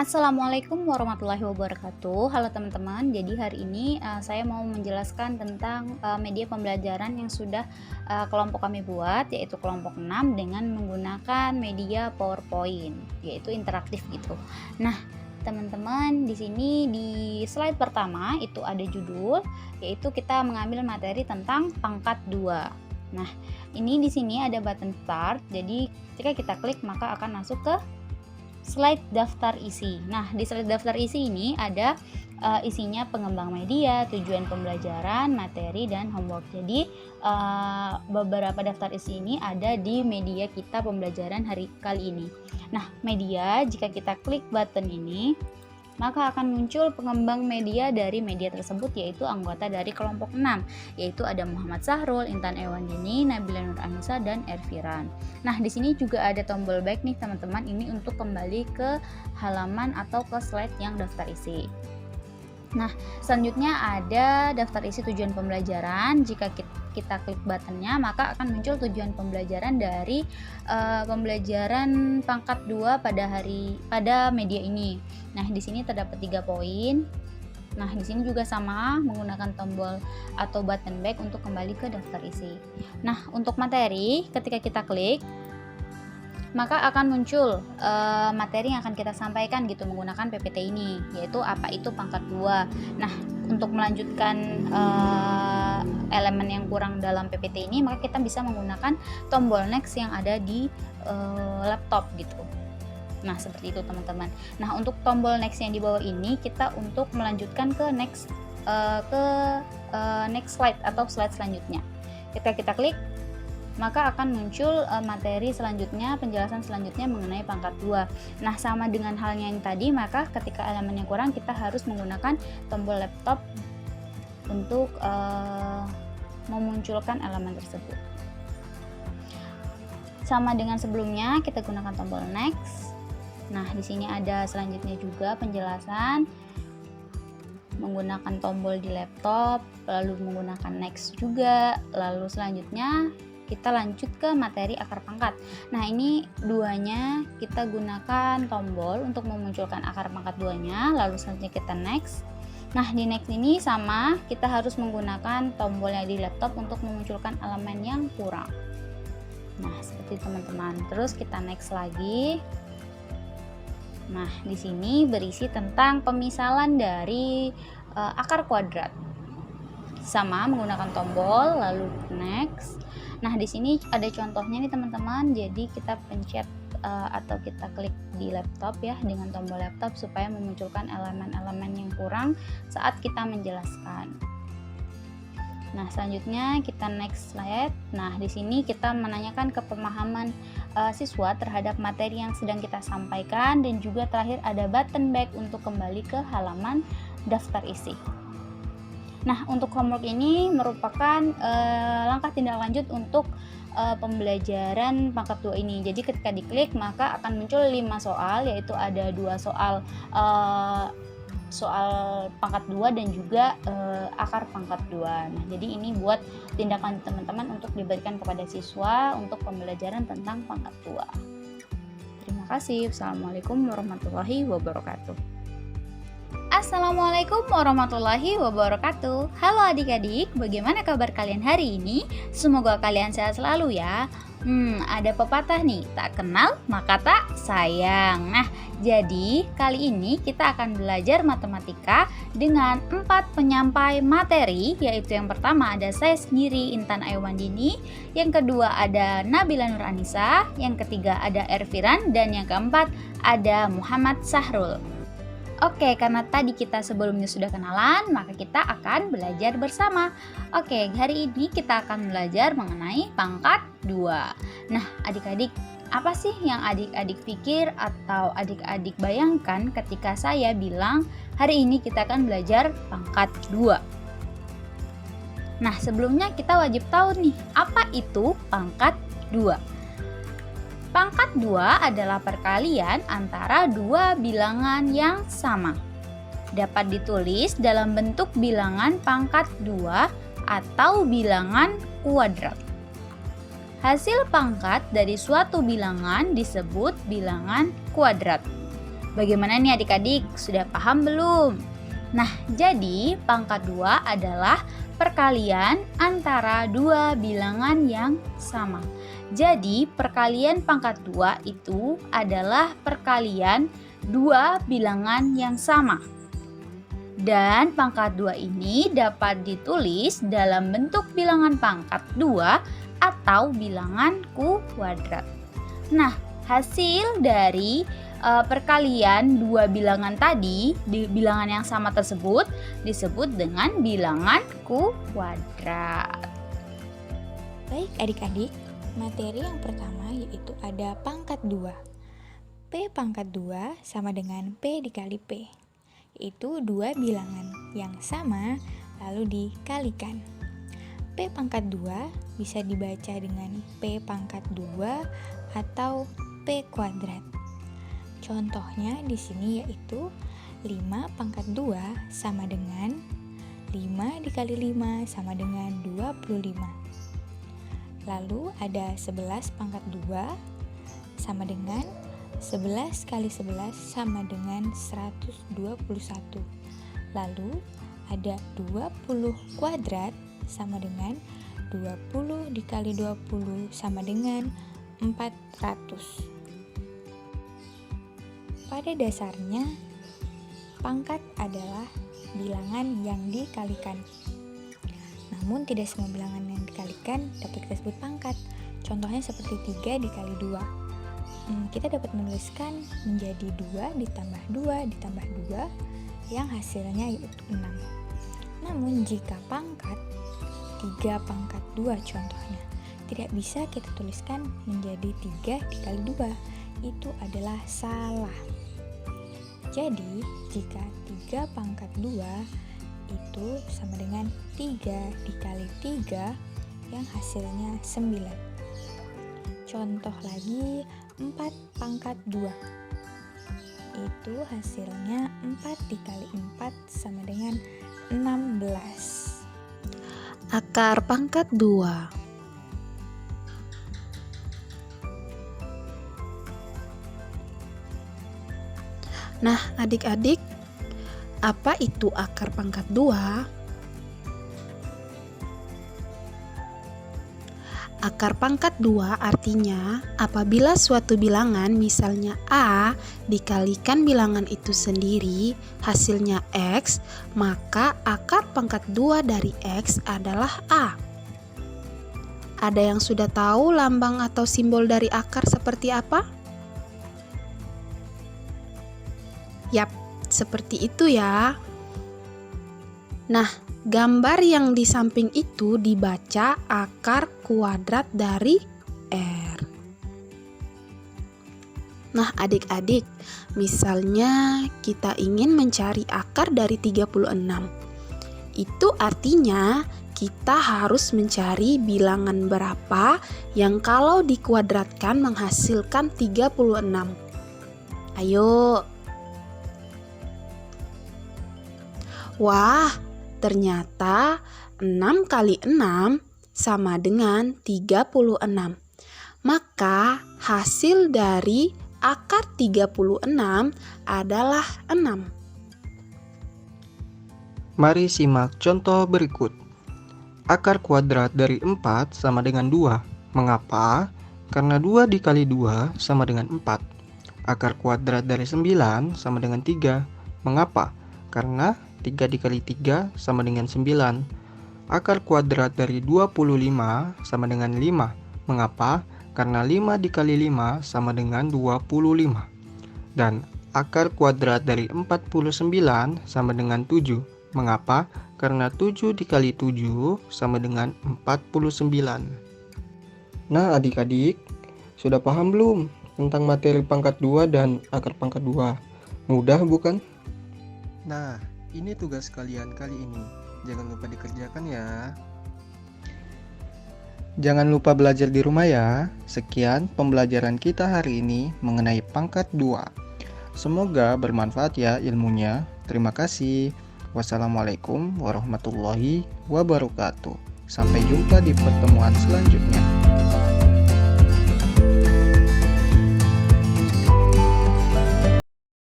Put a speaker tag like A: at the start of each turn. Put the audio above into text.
A: Assalamualaikum warahmatullahi wabarakatuh. Halo teman-teman. Jadi hari ini saya mau menjelaskan tentang media pembelajaran yang sudah kelompok kami buat, yaitu kelompok 6 dengan menggunakan media PowerPoint, yaitu interaktif gitu. Nah, teman-teman, di sini di slide pertama itu ada judul, yaitu kita mengambil materi tentang pangkat 2. Nah, ini di sini ada button start. Jadi jika kita klik maka akan masuk ke slide daftar isi. Nah, di slide daftar isi ini ada isinya pengembang media, tujuan pembelajaran, materi, dan homework. Jadi beberapa daftar isi ini ada di media kita pembelajaran hari kali ini. Nah, media, jika kita klik button ini, maka akan muncul pengembang media dari media tersebut, yaitu anggota dari kelompok 6, yaitu ada Muhammad Sahrul, Intan Ewandini, Nabila Nur Anissa, dan Erfiran. Nah, di sini juga ada tombol back nih teman-teman, ini untuk kembali ke halaman atau ke slide yang daftar isi. Nah, selanjutnya ada daftar isi tujuan pembelajaran. Jika kita klik buttonnya, maka akan muncul tujuan pembelajaran dari pembelajaran pangkat 2 pada media ini. Nah, di sini terdapat 3 poin. Nah, di sini juga sama menggunakan tombol atau button back untuk kembali ke daftar isi. Nah, untuk materi, ketika kita klik maka akan muncul materi yang akan kita sampaikan gitu menggunakan PPT ini, yaitu apa itu pangkat 2. Nah, untuk melanjutkan elemen yang kurang dalam PPT ini, maka kita bisa menggunakan tombol next yang ada di laptop gitu. Nah, seperti itu teman-teman. Nah, untuk tombol next yang di bawah ini kita untuk melanjutkan ke next slide atau slide selanjutnya. Ketika kita klik maka akan muncul materi selanjutnya, penjelasan selanjutnya mengenai pangkat 2. Nah, sama dengan halnya yang tadi, maka ketika elemennya kurang kita harus menggunakan tombol laptop untuk memunculkan elemen tersebut. Sama dengan sebelumnya, kita gunakan tombol next. Nah, di sini ada selanjutnya juga penjelasan menggunakan tombol di laptop, lalu menggunakan next juga, lalu selanjutnya kita lanjut ke materi akar pangkat. Nah, ini duanya kita gunakan tombol untuk memunculkan akar pangkat duanya, lalu selanjutnya kita next. Nah, di next ini sama, kita harus menggunakan tombol yang di laptop untuk memunculkan elemen yang kurang. Nah, seperti teman-teman. Terus kita next lagi. Nah, di sini berisi tentang pemisalan dari akar kuadrat. Sama menggunakan tombol lalu next. Nah, di sini ada contohnya nih teman-teman. Jadi kita pencet atau kita klik di laptop ya dengan tombol laptop supaya memunculkan elemen-elemen yang kurang saat kita menjelaskan. Nah, selanjutnya kita next slide. Nah, di sini kita menanyakan kepemahaman siswa terhadap materi yang sedang kita sampaikan, dan juga terakhir ada button back untuk kembali ke halaman daftar isi. Nah, untuk homework ini merupakan langkah tindak lanjut untuk pembelajaran pangkat 2 ini. Jadi ketika diklik maka akan muncul 5 soal, yaitu ada 2 soal pangkat 2 dan juga akar pangkat 2. Nah, jadi ini buat tindakan teman-teman untuk diberikan kepada siswa untuk pembelajaran tentang pangkat 2. Terima kasih. Assalamualaikum warahmatullahi wabarakatuh. Assalamualaikum warahmatullahi wabarakatuh. Halo adik-adik, bagaimana kabar kalian hari ini? Semoga kalian sehat selalu ya. Ada pepatah nih, tak kenal maka tak sayang. Nah, jadi kali ini kita akan belajar matematika dengan 4 penyampai materi, yaitu yang pertama ada saya sendiri, Intan Ewandini, yang kedua ada Nabila Nur Anissa, yang ketiga ada Erfiran, dan yang keempat ada Muhammad Sahrul. Oke, karena tadi kita sebelumnya sudah kenalan, maka kita akan belajar bersama. Oke, hari ini kita akan belajar mengenai pangkat 2. Nah, adik-adik, apa sih yang adik-adik pikir atau adik-adik bayangkan ketika saya bilang hari ini kita akan belajar pangkat 2? Nah, sebelumnya kita wajib tahu nih, apa itu pangkat 2? Pangkat 2 adalah perkalian antara 2 bilangan yang sama. Dapat ditulis dalam bentuk bilangan pangkat 2 atau bilangan kuadrat. Hasil pangkat dari suatu bilangan disebut bilangan kuadrat. Bagaimana nih adik-adik? Sudah paham belum? Nah, jadi pangkat 2 adalah perkalian antara dua bilangan yang sama. Jadi, perkalian pangkat 2 itu adalah perkalian dua bilangan yang sama. Dan pangkat 2 ini dapat ditulis dalam bentuk bilangan pangkat 2 atau bilangan kuadrat. Nah, hasil dari perkalian dua bilangan tadi di bilangan yang sama tersebut disebut dengan bilangan kuadrat.
B: Baik adik-adik, materi yang pertama yaitu ada pangkat 2. P pangkat 2 sama dengan P dikali P. Itu dua bilangan yang sama lalu dikalikan. P pangkat 2 bisa dibaca dengan P pangkat 2 atau P kuadrat. Contohnya di sini yaitu 5 pangkat 2 sama dengan 5 dikali 5 sama dengan 25. Lalu ada 11 pangkat 2 sama dengan 11 kali 11 sama dengan 121. Lalu ada 20 kuadrat sama dengan 20 dikali 20 sama dengan 400. Pada dasarnya, pangkat adalah bilangan yang dikalikan. Namun tidak semua bilangan yang dikalikan dapat kita sebut pangkat. Contohnya seperti 3 dikali 2. Kita dapat menuliskan menjadi 2 ditambah 2 ditambah 2 yang hasilnya yaitu 6. Namun jika pangkat 3 pangkat 2 contohnya, tidak bisa kita tuliskan menjadi 3 dikali 2. Itu adalah salah. Jadi jika 3 pangkat 2 itu sama dengan 3 dikali 3 yang hasilnya 9. Contoh lagi 4 pangkat 2. Itu hasilnya 4 dikali 4 sama dengan 16.
C: Akar pangkat 2. Nah, adik-adik, apa itu akar pangkat 2? Akar pangkat 2 artinya apabila suatu bilangan misalnya A dikalikan bilangan itu sendiri hasilnya X, maka akar pangkat 2 dari X adalah A. Ada yang sudah tahu lambang atau simbol dari akar seperti apa? Yap, seperti itu ya. Nah, gambar yang di samping itu dibaca akar kuadrat dari R. Nah, adik-adik, misalnya kita ingin mencari akar dari 36. Itu artinya kita harus mencari bilangan berapa yang kalau dikuadratkan menghasilkan 36. Ayo. Wah, ternyata 6 kali 6 sama dengan 36. Maka hasil dari akar 36 adalah 6.
D: Mari simak contoh berikut. Akar kuadrat dari 4 sama dengan 2. Mengapa? Karena 2 dikali 2 sama dengan 4. Akar kuadrat dari 9 sama dengan 3. Mengapa? Karena 3 dikali 3 sama dengan 9. Akar kuadrat dari 25 sama dengan 5. Mengapa? Karena 5 dikali 5 sama dengan 25. Dan akar kuadrat dari 49 sama dengan 7. Mengapa? Karena 7 dikali 7 sama dengan 49. Nah adik-adik, sudah paham belum tentang materi pangkat 2 dan akar pangkat 2? Mudah bukan? Nah, ini tugas kalian kali ini. Jangan lupa dikerjakan ya. Jangan lupa belajar di rumah ya. Sekian pembelajaran kita hari ini mengenai pangkat 2. Semoga bermanfaat ya ilmunya. Terima kasih. Wassalamualaikum warahmatullahi wabarakatuh. Sampai jumpa di pertemuan selanjutnya.